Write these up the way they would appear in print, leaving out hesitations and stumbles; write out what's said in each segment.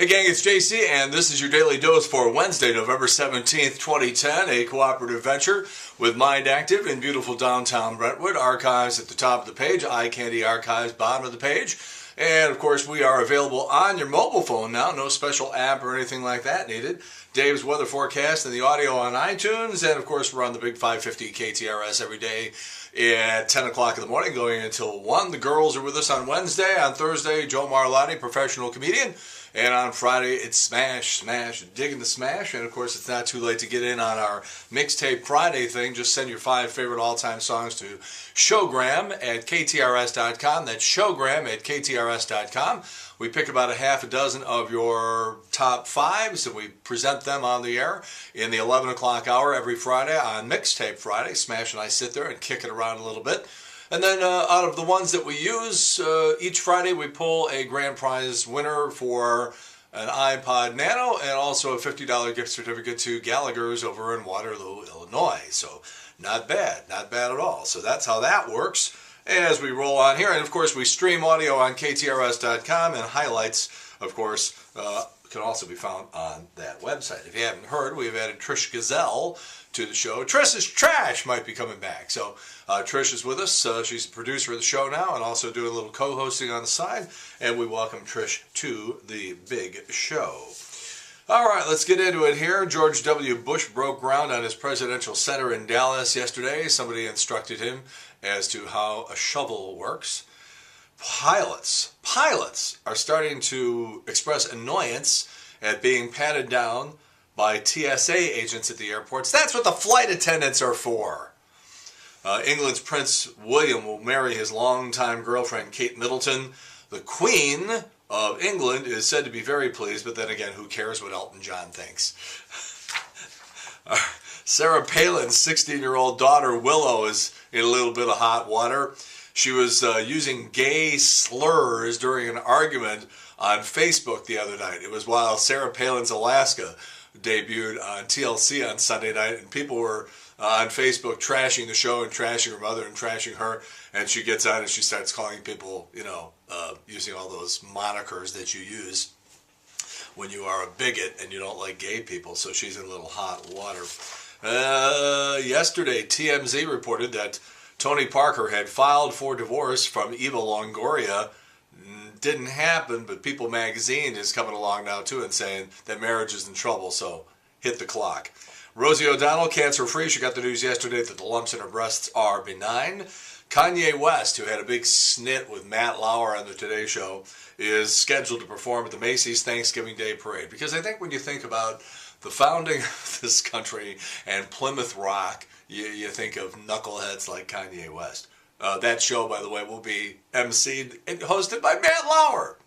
Hey gang, it's JC, and this is your Daily Dose for Wednesday, November 17th, 2010, a cooperative venture with Mind Active in beautiful downtown Brentwood. Archives at the top of the page, Eye Candy Archives, bottom of the page. And of course, we are available on your mobile phone now, no special app or anything like that needed. Dave's weather forecast and the audio on iTunes, and of course, we're on the big 550 KTRS every day at 10 o'clock in the morning going until 1. The girls are with us on Wednesday. On Thursday, Joe Marlotti, professional comedian. And on Friday, it's Smash, digging the Smash. And of course, it's not too late to get in on our Mixtape Friday thing. Just send your 5 favorite all-time songs to showgram at ktrs.com. That's showgram at ktrs.com. We pick about a half a dozen of your top 5s, and we present them on the air in the 11 o'clock hour every Friday on Mixtape Friday. Smash and I sit there and kick it around a little bit. And then out of the ones that we use, each Friday we pull a grand prize winner for an iPod Nano and also a $50 gift certificate to Gallagher's over in Waterloo, Illinois. So not bad at all. So that's how that works as we roll on here. And of course we stream audio on ktrs.com, and highlights, of course, can also be found on that website. If you haven't heard, we've added Trish Gazelle to the show. Trish's Trash might be coming back. So Trish is with us. She's the producer of the show now and also doing a little co-hosting on the side. And we welcome Trish to the big show. All right, let's get into it here. George W. Bush broke ground on his presidential center in Dallas yesterday. Somebody instructed him as to how a shovel works. Pilots are starting to express annoyance at being patted down by TSA agents at the airports. That's what the flight attendants are for. England's Prince William will marry his longtime girlfriend, Kate Middleton. The Queen of England is said to be very pleased, but then again, who cares what Elton John thinks? Sarah Palin's 16-year-old daughter, Willow, is in a little bit of hot water. She was using gay slurs during an argument on Facebook the other night. It was while Sarah Palin's Alaska debuted on TLC on Sunday night, and people were on Facebook trashing the show and trashing her mother and trashing her, and she gets on and she starts calling people, using all those monikers that you use when you are a bigot and you don't like gay people. So she's in a little hot water. Yesterday, TMZ reported that Tony Parker had filed for divorce from Eva Longoria. Didn't happen, but People Magazine is coming along now too and saying that marriage is in trouble, so hit the clock. Rosie O'Donnell, cancer-free. She got the news yesterday that the lumps in her breasts are benign. Kanye West, who had a big snit with Matt Lauer on the Today Show, is scheduled to perform at the Macy's Thanksgiving Day Parade. Because I think when you think about the founding of this country and Plymouth Rock, you think of knuckleheads like Kanye West. That show, by the way, will be emceed and hosted by Matt Lauer.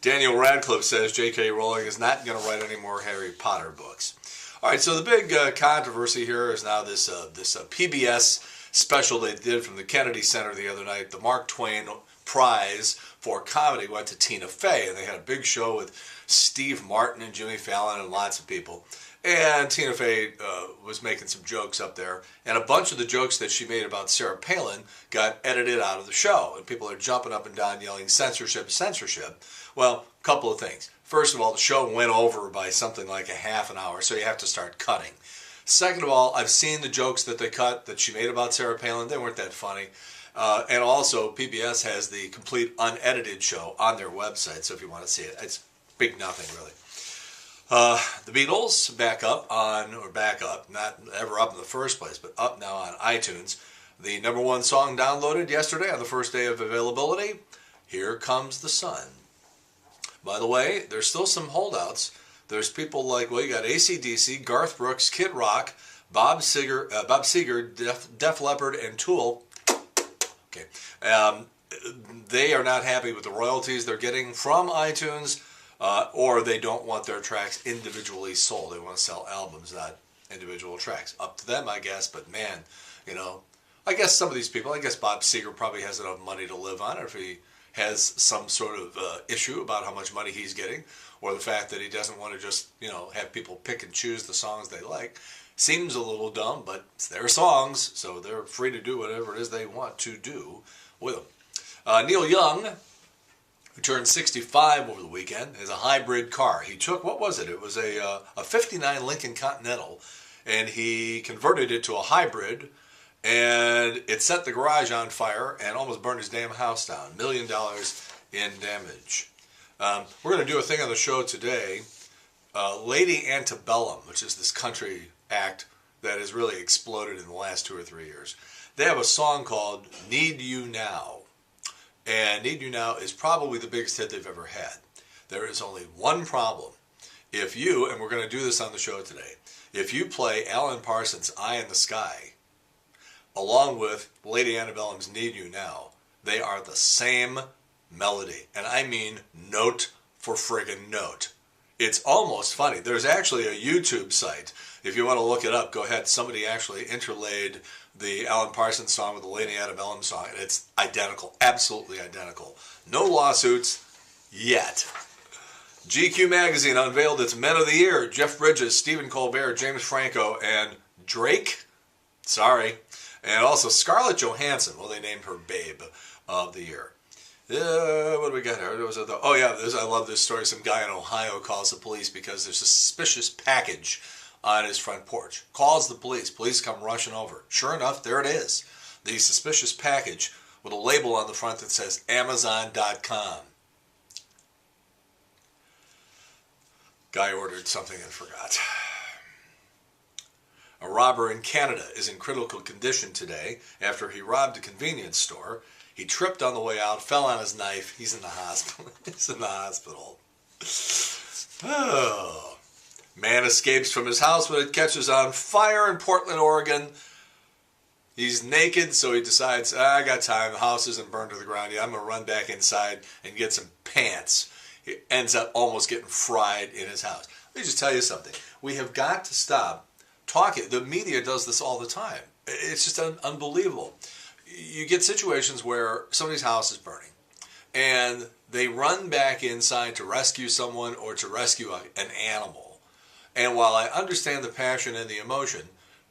Daniel Radcliffe says J.K. Rowling is not going to write any more Harry Potter books. All right, so the big controversy here is now this PBS special they did from the Kennedy Center the other night. The Mark Twain Prize for Comedy went to Tina Fey, and they had a big show with Steve Martin and Jimmy Fallon and lots of people. And Tina Fey was making some jokes up there, and a bunch of the jokes that she made about Sarah Palin got edited out of the show, and people are jumping up and down yelling censorship, censorship. Well, a couple of things. First of all, the show went over by something like a half an hour, so you have to start cutting. Second of all, I've seen the jokes that they cut that she made about Sarah Palin. They weren't that funny. And also, PBS has the complete unedited show on their website, so if you want to see it, it's big nothing, really. The Beatles back up, not ever up in the first place, but up now on iTunes. The #1 song downloaded yesterday on the first day of availability, Here Comes the Sun. By the way, there's still some holdouts. There's people like, you got AC/DC, Garth Brooks, Kid Rock, Bob Seger, Def Leppard, and Tool. Okay, they are not happy with the royalties they're getting from iTunes, or they don't want their tracks individually sold. They want to sell albums, not individual tracks. Up to them, I guess, but man, I guess some of these people, Bob Seger probably has enough money to live on, or if he has some sort of issue about how much money he's getting, or the fact that he doesn't want to just, have people pick and choose the songs they like. Seems a little dumb, but it's their songs, so they're free to do whatever it is they want to do with them. Neil Young who turned 65 over the weekend, has a hybrid car. He took, what was it? It was a 59 Lincoln Continental, and he converted it to a hybrid, and it set the garage on fire and almost burned his damn house down. $1 million in damage. We're going to do a thing on the show today. Lady Antebellum, which is this country act that has really exploded in the last 2 or 3 years. They have a song called Need You Now. And Need You Now is probably the biggest hit they've ever had. There is only one problem. If you, and we're going to do this on the show today, if you play Alan Parsons' Eye in the Sky, along with Lady Antebellum's Need You Now, they are the same melody. And I mean note for friggin' note. It's almost funny. There's actually a YouTube site. If you want to look it up, go ahead. Somebody actually interlaid the Alan Parsons song with the Lady Antebellum song, and it's identical, absolutely identical. No lawsuits yet. GQ magazine unveiled its Men of the Year: Jeff Bridges, Stephen Colbert, James Franco, and Drake. Sorry. And also Scarlett Johansson. Well, they named her Babe of the Year. What do we got here? I love this story. Some guy in Ohio calls the police because there's a suspicious package on his front porch. Calls the police. Police come rushing over. Sure enough, there it is. The suspicious package with a label on the front that says Amazon.com. Guy ordered something and forgot. A robber in Canada is in critical condition today after he robbed a convenience store. He tripped on the way out, fell on his knife. He's in the hospital. He's in the hospital. Oh. Man escapes from his house when it catches on fire in Portland, Oregon. He's naked, so he decides, I got time. The house isn't burned to the ground yet. I'm going to run back inside and get some pants. He ends up almost getting fried in his house. Let me just tell you something. We have got to stop talking. The media does this all the time. It's just unbelievable. You get situations where somebody's house is burning, and they run back inside to rescue someone or to rescue an animal. And while I understand the passion and the emotion,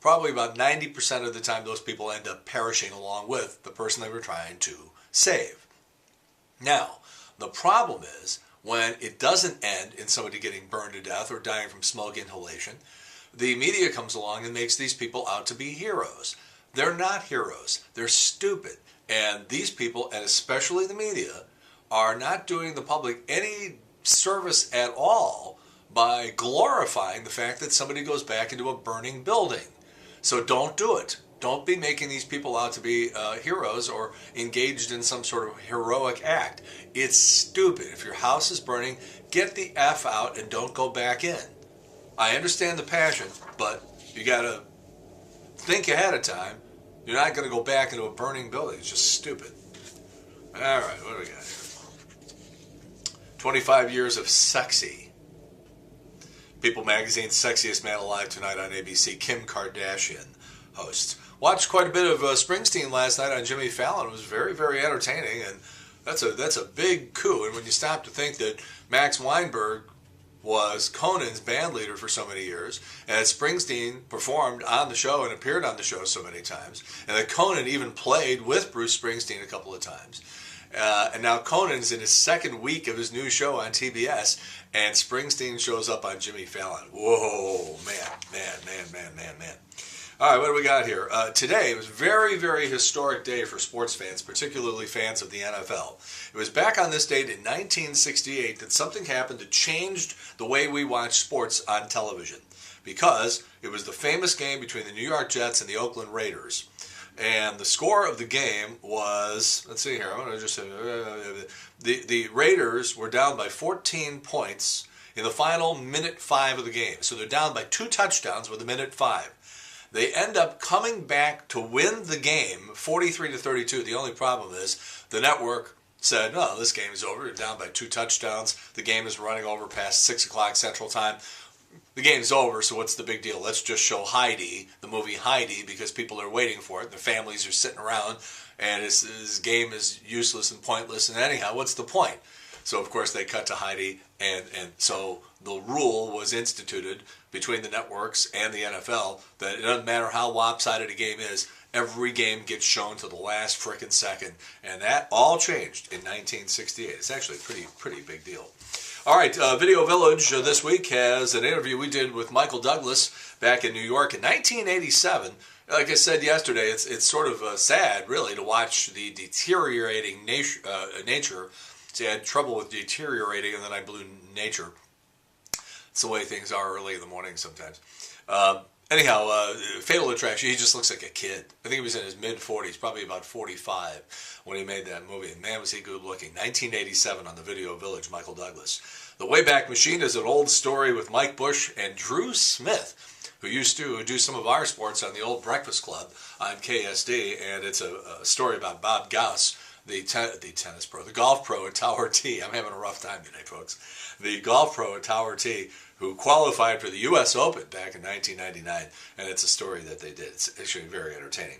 probably about 90% of the time those people end up perishing along with the person they were trying to save. Now, the problem is when it doesn't end in somebody getting burned to death or dying from smoke inhalation, the media comes along and makes these people out to be heroes. They're not heroes. They're stupid. And these people, and especially the media, are not doing the public any service at all by glorifying the fact that somebody goes back into a burning building. So don't do it. Don't be making these people out to be heroes or engaged in some sort of heroic act. It's stupid. If your house is burning, get the F out and don't go back in. I understand the passion, but you got to think ahead of time. You're not going to go back into a burning building. It's just stupid. All right, what do we got here? 25 years of sexy. People Magazine's Sexiest Man Alive tonight on ABC. Kim Kardashian hosts. Watched quite a bit of Springsteen last night on Jimmy Fallon. It was very, very entertaining, and that's a big coup. And when you stop to think that Max Weinberg was Conan's band leader for so many years, and that Springsteen performed on the show and appeared on the show so many times, and that Conan even played with Bruce Springsteen a couple of times. And now Conan's in his second week of his new show on TBS, and Springsteen shows up on Jimmy Fallon. Whoa, man. All right, what do we got here? Today was a very, very historic day for sports fans, particularly fans of the NFL. It was back on this date in 1968 that something happened that changed the way we watch sports on television, because it was the famous game between the New York Jets and the Oakland Raiders. And the score of the game was, let's see here, I'm going to just say, the Raiders were down by 14 points in the final minute 5 of the game. So they're down by 2 touchdowns with a minute 5. They end up coming back to win the game 43-32. The only problem is the network said, no, this game is over. You're down by 2 touchdowns. The game is running over past 6 o'clock Central Time. The game's over, so what's the big deal? Let's just show Heidi, the movie Heidi, because people are waiting for it. The families are sitting around, and this game is useless and pointless. And anyhow, what's the point? So, of course, they cut to Heidi, and so the rule was instituted between the networks and the NFL that it doesn't matter how lopsided a game is, every game gets shown to the last frickin' second, and that all changed in 1968. It's actually a pretty big deal. All right, Video Village this week has an interview we did with Michael Douglas back in New York in 1987. Like I said yesterday, it's sort of sad, really, to watch the deteriorating nature. See, I had trouble with deteriorating, and then I blew nature. It's the way things are early in the morning sometimes. Anyhow, Fatal Attraction, he just looks like a kid. I think he was in his mid-40s, probably about 45 when he made that movie. And man, was he good looking. 1987 on the Video Village, Michael Douglas. The Wayback Machine is an old story with Mike Bush and Drew Smith, who used to do some of our sports on the old Breakfast Club on KSD. And it's a story about Bob Gauss, the tennis pro, the golf pro at Tower T. I'm having a rough time today, folks. The golf pro at Tower T, who qualified for the U.S. Open back in 1999, and it's a story that they did. It's actually very entertaining.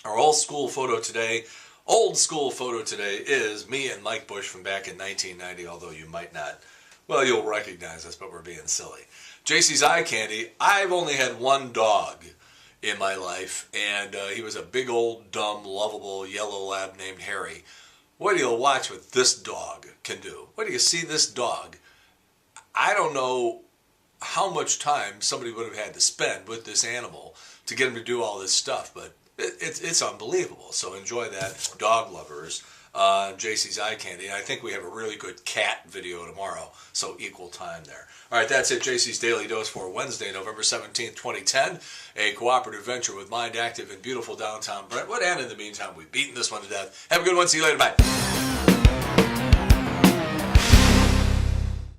Our old school photo today is me and Mike Bush from back in 1990, although you might not. Well, you'll recognize us, but we're being silly. JC's Eye Candy, I've only had one dog in my life, and he was a big old, dumb, lovable yellow lab named Harry. Wait till you watch what this dog can do. Wait till you see this dog. I don't know how much time somebody would have had to spend with this animal to get him to do all this stuff, but it's unbelievable. So enjoy that, dog lovers, JC's Eye Candy. And I think we have a really good cat video tomorrow, so equal time there. All right, that's it, JC's Daily Dose for Wednesday, November 17th, 2010, a cooperative venture with Mind Active in beautiful downtown Brentwood. And in the meantime, we've beaten this one to death. Have a good one. See you later. Bye.